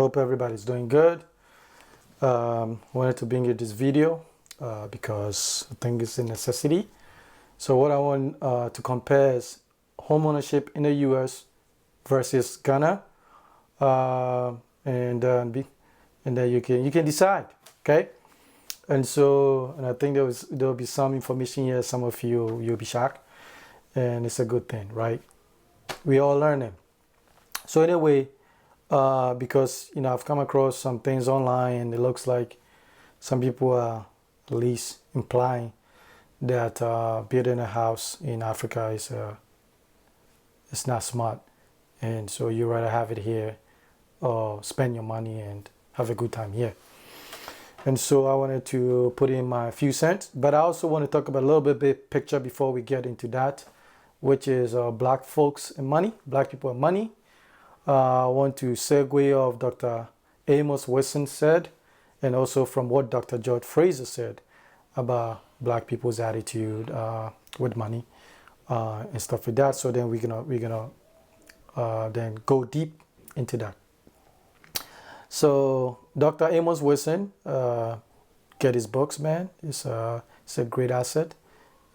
hope everybody's doing good. Wanted to bring you this video because I think it's a necessity. So what I want to compare is home ownership in the U.S. versus Ghana, and then you can decide, okay? And I think there'll be some information here. Some of you'll be shocked, and it's a good thing, right? We all learning. So anyway, because I've come across some things online, and it looks like some people are at least implying that building a house in Africa is it's not smart, and so you rather have it here or spend your money and have a good time here. And so I wanted to put in my few cents, but I also want to talk about a little bit big picture before we get into that, which is black folks and money, black people and money. I want to segue off Dr. Amos Wilson said, and also from what Dr. George Fraser said about black people's attitude with money and stuff like that. So then we're gonna then go deep into that. So Dr. Amos Wilson, get his books, man. It's a great asset.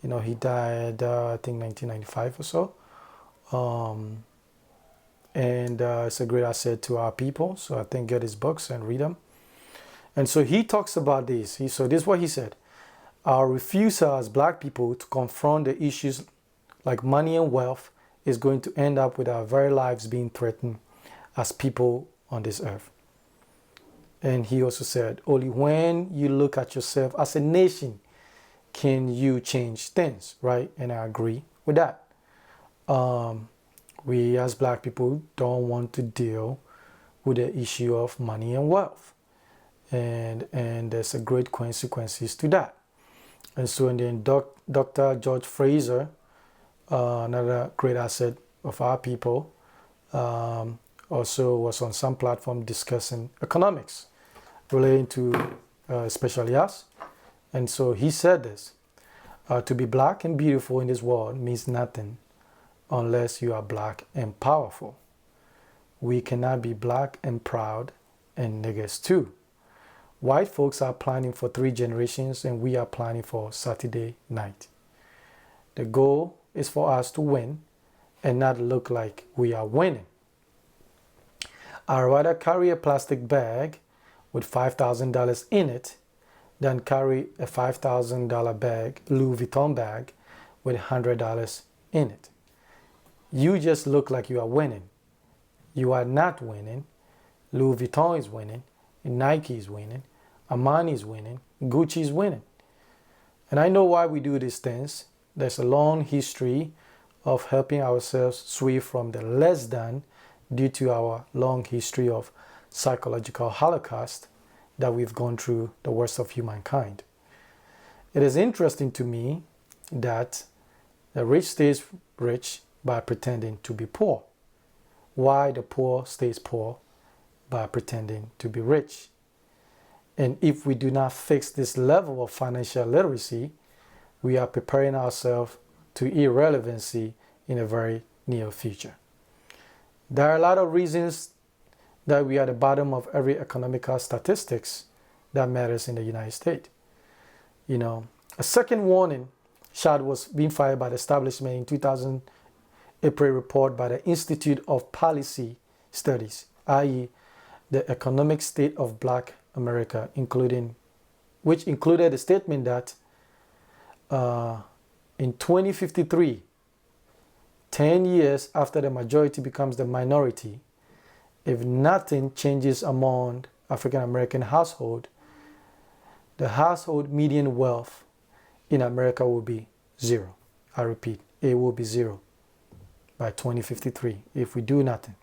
He died I think 1995 or so. And it's a great asset to our people. So I think get his books and read them. And so he talks about this. So this is what he said. Our refusal as black people to confront the issues like money and wealth is going to end up with our very lives being threatened as people on this earth. And he also said, only when you look at yourself as a nation can you change things, right? And I agree with that. We as black people don't want to deal with the issue of money and wealth. And there's a great consequences to that. And so and then Dr. George Fraser, another great asset of our people, also was on some platform discussing economics relating to especially us. And so he said this, to be black and beautiful in this world means nothing unless you are black and powerful. We cannot be black and proud and niggas too. White folks are planning for 3 generations and we are planning for Saturday night. The goal is for us to win and not look like we are winning. I'd rather carry a plastic bag with $5,000 in it than carry a $5,000 bag, Louis Vuitton bag, with $100 in it. You just look like you are winning. You are not winning. Louis Vuitton is winning. Nike is winning. Armani is winning. Gucci is winning. And I know why we do these things. There's a long history of helping ourselves sway from the less than due to our long history of psychological holocaust that we've gone through the worst of humankind. It is interesting to me that the rich stays rich by pretending to be poor, while the poor stays poor by pretending to be rich. And if we do not fix this level of financial literacy, we are preparing ourselves to irrelevancy in a very near future. There are a lot of reasons that we are at the bottom of every economical statistics that matters in the United States. A second warning shot was being fired by the establishment in 2000 April report by the Institute of Policy Studies, i.e. the economic state of Black America, which included a statement that in 2053, 10 years after the majority becomes the minority, if nothing changes among African American household, the household median wealth in America will be 0. I repeat, it will be 0 by 2053 if we do nothing.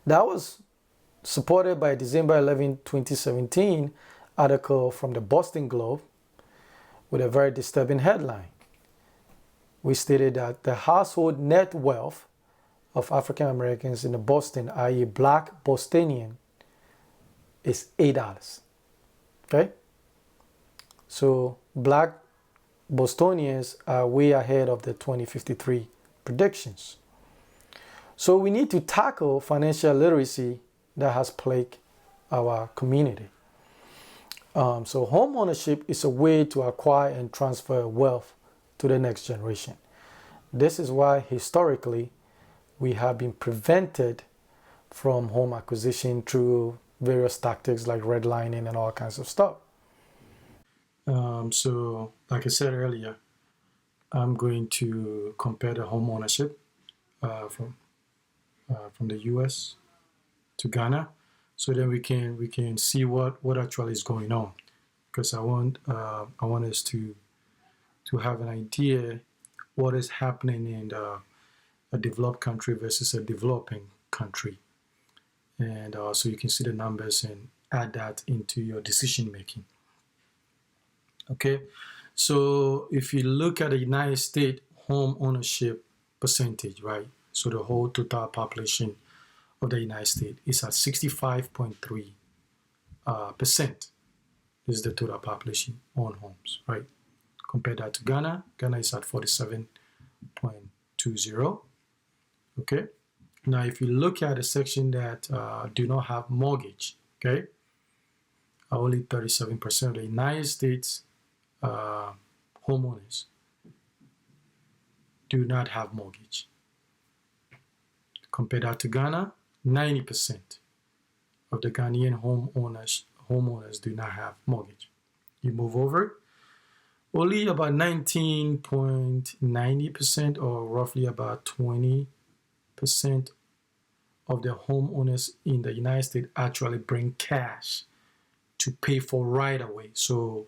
That was supported by a December 11, 2017 article from the Boston Globe with a very disturbing headline. We stated that the household net wealth of African Americans in the Boston, i.e. black Bostonian, is $8. Okay? So black Bostonians are way ahead of the 2053 predictions. So we need to tackle financial literacy that has plagued our community. So home ownership is a way to acquire and transfer wealth to the next generation. This is why historically we have been prevented from home acquisition through various tactics like redlining and all kinds of stuff. So like I said earlier, I'm going to compare the home ownership from the US to Ghana, so then we can see what actually is going on, because I want us to have an idea what is happening in a developed country versus a developing country, and so you can see the numbers and add that into your decision making. Okay, so if you look at the United States home ownership percentage, right? So the whole total population of the United States is at 65.3%. This is the total population own homes, right? Compare that to Ghana. Ghana is at 47.20. Okay. Now, if you look at the section that do not have mortgage, okay, only 37% of the United States homeowners do not have mortgage. Compare that to Ghana, 90% of the Ghanaian homeowners do not have mortgage. You move over, only about 19.90% or roughly about 20% of the homeowners in the United States actually bring cash to pay for right away. So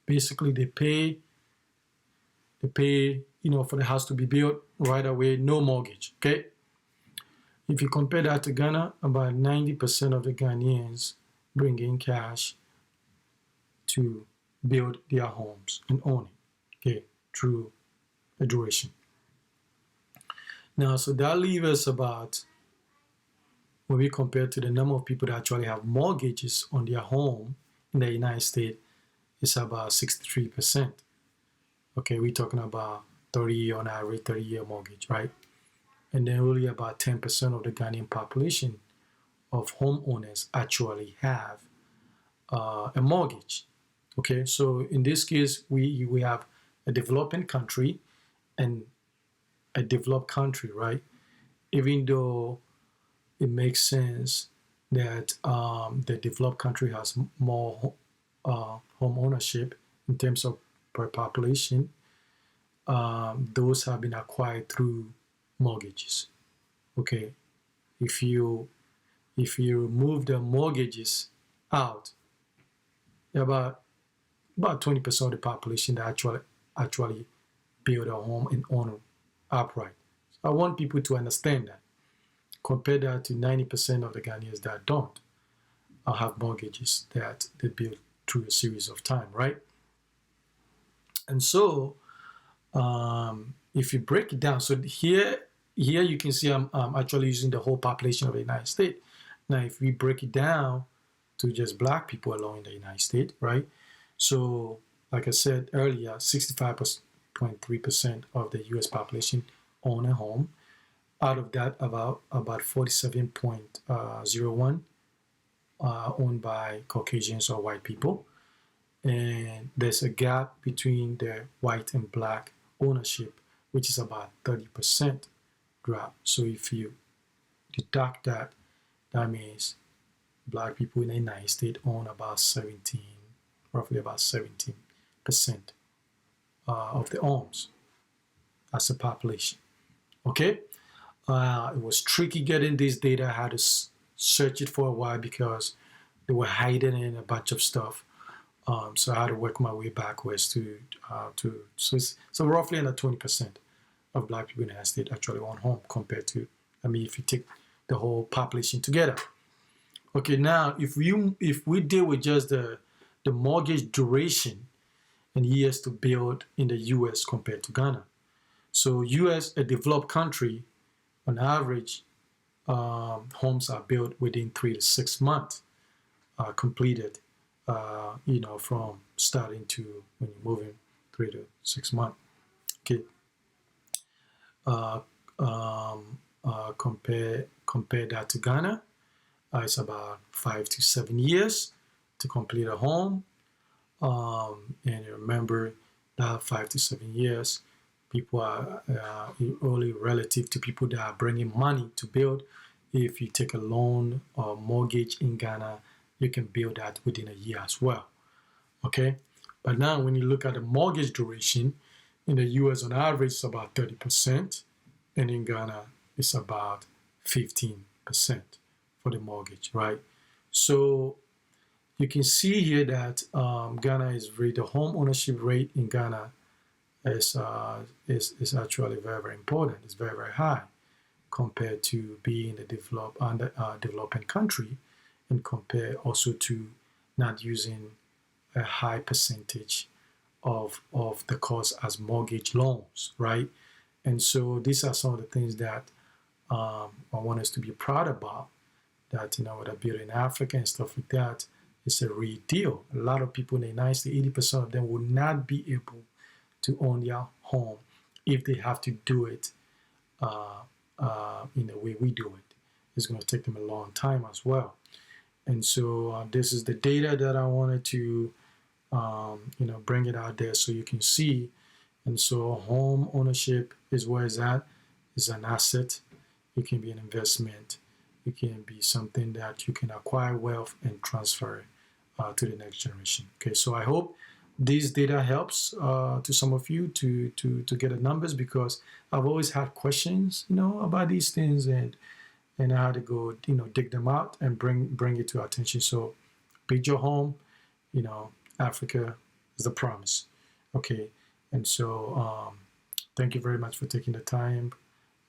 basically they pay for the house to be built right away, no mortgage. Okay. If you compare that to Ghana, about 90% of the Ghanaians bring in cash to build their homes and own it, okay, through a duration. Now, so that leaves us about, when we compare to the number of people that actually have mortgages on their home in the United States, it's about 63%. Okay, we're talking about 30-year on average, 30-year mortgage, right? And then only about 10% of the Ghanaian population of homeowners actually have a mortgage. Okay, so in this case, we have a developing country and a developed country, right? Even though it makes sense that the developed country has more home ownership in terms of per population, those have been acquired through mortgages. Okay, if you remove the mortgages out, about 20% of the population that actually build a home and own it outright. So I want people to understand that. Compare that to 90% of the Ghanaians that don't have mortgages that they build through a series of time, right? And so if you break it down, so here you can see I'm actually using the whole population of the United States. Now, if we break it down to just black people alone in the United States, right? So, like I said earlier, 65.3% of the U.S. population own a home. Out of that, about 47.01 owned by Caucasians or white people. And there's a gap between the white and black ownership, which is about 30% drop. So if you deduct that, that means black people in the United States own about roughly about 17% of the homes as a population. Okay, it was tricky getting this data. I had to search it for a while because they were hiding in a bunch of stuff. So I had to work my way backwards so roughly under 20% of black people in the United States actually own home compared to, if you take the whole population together. Okay, now if we deal with just the mortgage duration and years to build in the U.S. compared to Ghana. So U.S., a developed country, on average, homes are built within 3 to 6 months, completed, from starting to when you're moving 3 to 6 months. Okay. Compare that to Ghana. It's about 5 to 7 years to complete a home. And remember that 5 to 7 years, people are only relative to people that are bringing money to build. If you take a loan or mortgage in Ghana, you can build that within a year as well. Okay, but now when you look at the mortgage duration, in the US on average it's about 30%, and in Ghana it's about 15% for the mortgage, right? So you can see here that Ghana is the home ownership rate in Ghana is actually very, very important. It's very, very high compared to being a developing country, and compare also to not using a high percentage of the cost as mortgage loans, right? And so these are some of the things that I want us to be proud about, that, you know, with a build in Africa and stuff like that, it's a real deal. A lot of people in the United States, 80% of them will not be able to own their home if they have to do it in the way we do it. It's going to take them a long time as well. And so this is the data that I wanted to bring it out there so you can see. And so home ownership is where it's at. It's an asset. It can be an investment. It can be something that you can acquire wealth and transfer to the next generation. Okay, so I hope this data helps to some of you to get the numbers, because I've always had questions, about these things, and I had to go, dig them out and bring it to our attention. So build your home, Africa is the promise. Okay, and so thank you very much for taking the time,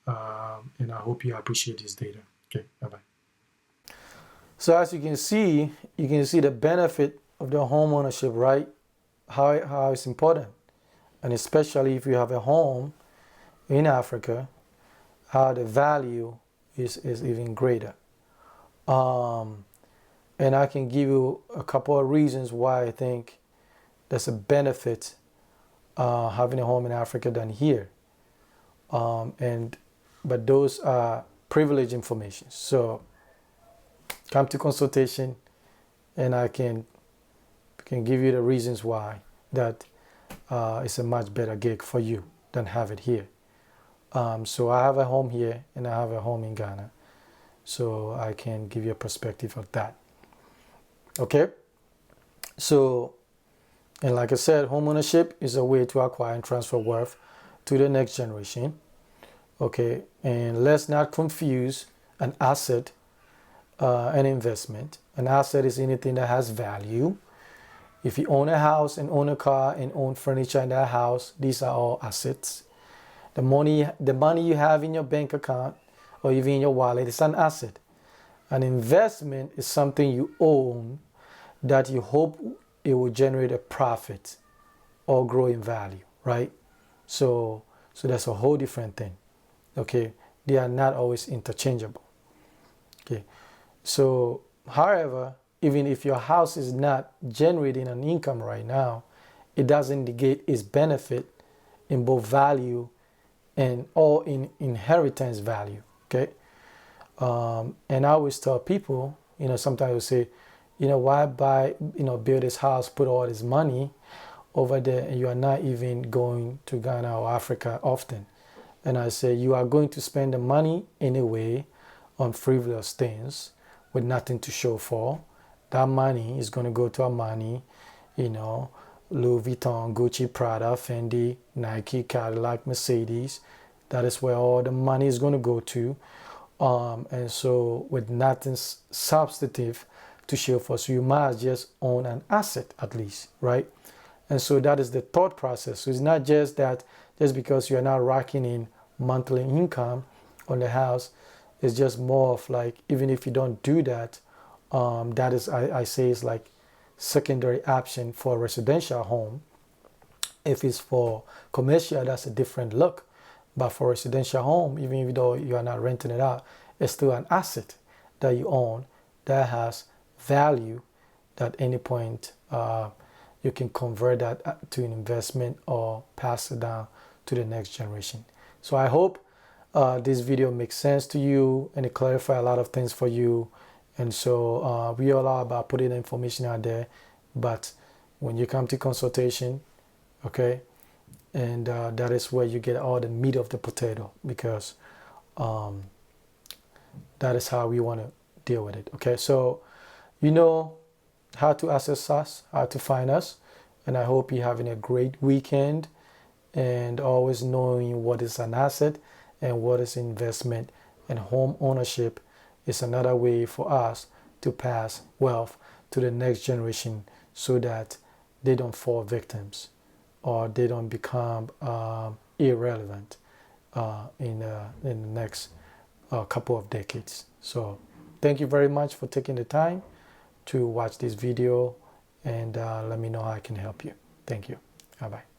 and I hope you appreciate this data. Okay, bye-bye. So as you can see the benefit of the home ownership, right? How it's important, and especially if you have a home in Africa, how the value is even greater. And I can give you a couple of reasons why I think there's a benefit having a home in Africa than here. But those are privileged information. So come to consultation, and I can give you the reasons why that it's a much better gig for you than have it here. So I have a home here and I have a home in Ghana, so I can give you a perspective of that. Okay, so, and like I said, home ownership is a way to acquire and transfer wealth to the next generation. Okay, and let's not confuse an asset an investment. An asset is anything that has value. If you own a house and own a car and own furniture in that house, these are all assets. The money you have in your bank account or even in your wallet is an asset. An investment is something you own that you hope it will generate a profit or grow in value, right? So that's a whole different thing. Okay, they are not always interchangeable. Okay, so however, even if your house is not generating an income right now, it doesn't negate its benefit in both value and or in inheritance value. Okay, and I always tell people, sometimes they say, why build this house, put all this money over there, and you are not even going to Ghana or Africa often. And I say, you are going to spend the money anyway on frivolous things with nothing to show for. That money is going to go to Armani, Louis Vuitton, Gucci, Prada, Fendi, Nike, Cadillac, Mercedes. That is where all the money is going to go to. And so with nothing substantive to show for, so you must just own an asset at least, right? And so that is the thought process. So it's not just that just because you are not racking in monthly income on the house, it's just more of like, even if you don't do that, that is, I say, is like secondary option for a residential home. If it's for commercial, that's a different look. But for a residential home, even though you are not renting it out, it's still an asset that you own that has value that at any point you can convert that to an investment or pass it down to the next generation. So I hope this video makes sense to you and it clarifies a lot of things for you. And so we all are about putting information out there, but when you come to consultation, okay, and that is where you get all the meat of the potato, because um, that is how we want to deal with it. Okay, so you know how to access us, how to find us, and I hope you're having a great weekend, and always knowing what is an asset and what is investment, and home ownership is another way for us to pass wealth to the next generation so that they don't fall victims or they don't become irrelevant in the next couple of decades. So thank you very much for taking the time to watch this video, and let me know how I can help you. Thank you. Bye-bye.